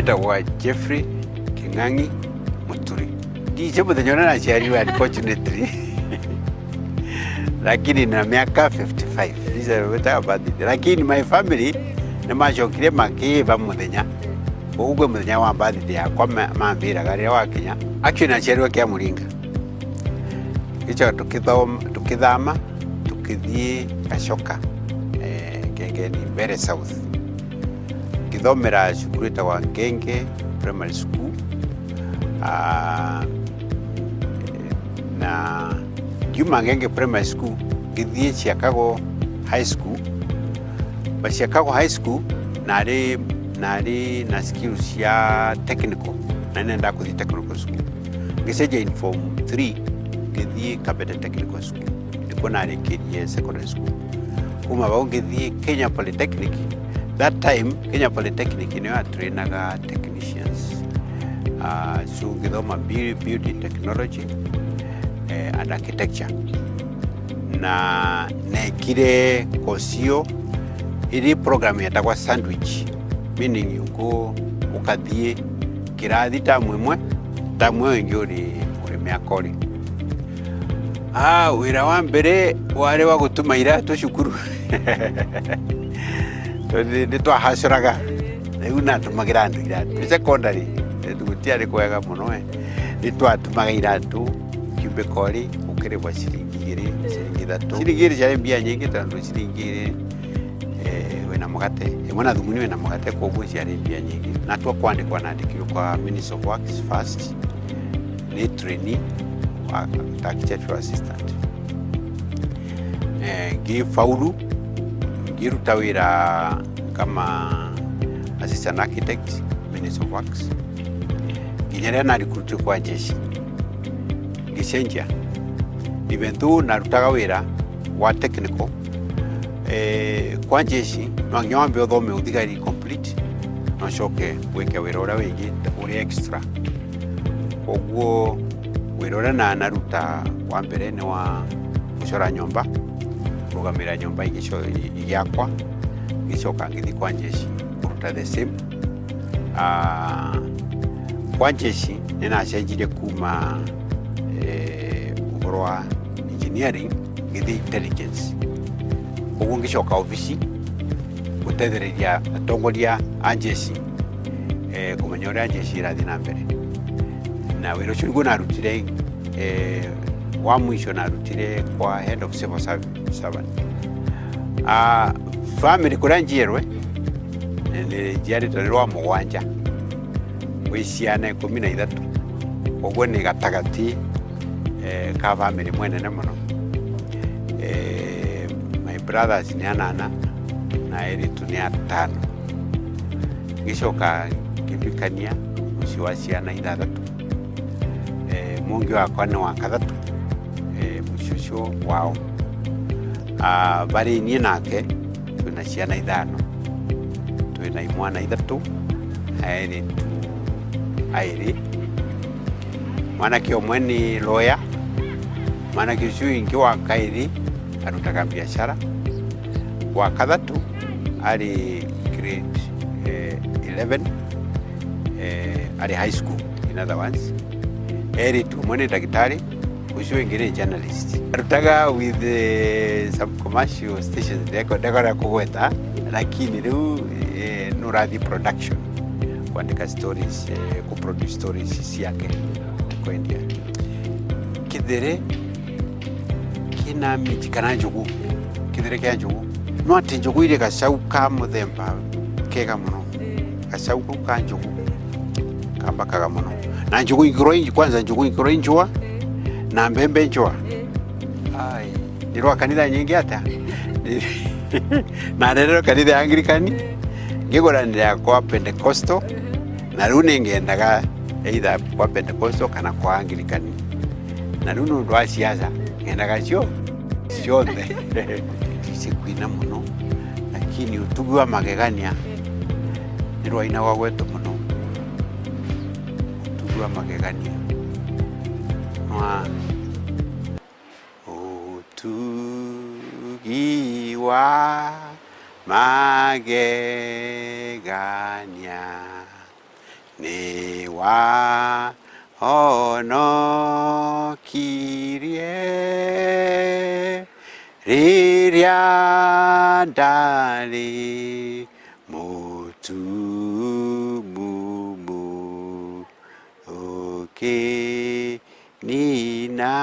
wa Jeffrey King'ang'i Muturi. Ndiye muthenya na ciari wa unfortunately. Lakini na miaka 55. These weta birthday. Lakini my family ni macokire makiva muthenya. Ugwe muthenya wa birthday yakwa mambira gari wa Kenya. Actually na ciari wa kia Muringa. Kicho tukithama tukithie Gacoka. Ngenge ni Mbeere South. Kithomera cukuru etagwa Ngenge Primary School. Na Juma Ngenge Primary School githie Chicago High School. Ba Chicago High School nari na skills ya technical. Na nenda kuthi technical school. Ngiseja in form 3 githie Kabete Technical School. Niko nari kirie secondary school. Kuma ba ngithie Kenya Polytechnic. That time Kenya Polytechnic ni wa trainaga technicians. So ngithoma building technology and architecture. Na nekire kosio ili program yetagwa sandwich, meaning yuko ukathie kirathi tamwe ingi uri miakori. Wira wa mbere wari wa gutuma iratu cukuru. Ni twahacuraga riu natumagira andu iratu secondary tugutiari kwega muno ni twatumaga iratu kiumbekori ukiribwa ciringi 2 ciringi 3 ciringi 2 ciari mbia nyingi tondu ciringi 2 wena mugate mwana thumuni wena mugate koguo ciari mbia nyingi na twakwandikwa nandikirwo kwa Ministry of Works first ni trainee wa architectural assistant gifaulu giruta wira kama assistant architect Ministry of Works ginyere na recruit kwa jeshi gicenjia even though narutaga wira wa technical kwa jeshi no nyambe uthome uthigari complete no coke weke wira ura wingi uri extra koguo wira ura naruta wa mbere ni wa gucora nyumba kurugamira nyumba igiakwa gicoka ngithi kwa jeshi kuruta the same. Kwa jeshi ninacenjire kuma uhoro wa engineering ngithi intelligence. Koguo ngicoka ofisi gutethereria atongoria a jeshi kumenya uria jeshi irathi na mbere. Na wira ucio niguo narutire wa mwisho narutire kwa head of civil servant. Family kuria njierwe ni njiarĩtwo mugwanja wi ciana 13 koguo ni gatagati ka family mwenene muno. My brothers ni 8 na eritu ni 5 gicoka ngibikania muci wa ciana 6 mungi wakwa ni wa 3 muci ucio wao bari nie nake twina ciana 5 twina imwana 3 eritu airi mwanake omwe ni lawyer mwanake ucio ingi wa kairi arutaga biashara wa 3 ari grade 11 ari high school in other words eritu mwene daktari ucio ingi ni journalist arutaga with some commercial stations dekora kugweta lakini riu nurathi production kuandika stories kuproduce stories ciake kwendia kithere kina miji kana njugu kithere kia njugu no ati njugu ile gacauka muthemba kega muno gacauka ka njugu kambakaga muno na njugu igoro kwanza njugu igoro njua na mbembe njua ndirwa kanitha nyingi ata na rero kanitha Anglikani ngigoranira kwa Pentecostal na riu ningendaga either kwa Pentecostal kana kwa Anglikani na riu nundu wa ciaca ngendaga ciothe cikwina muno lakini utugi wa magegania nirwaina wa gwetu muno utugi wa magegania utugi wa magegania ni wa honokirie riria ndari mutumumu ukinina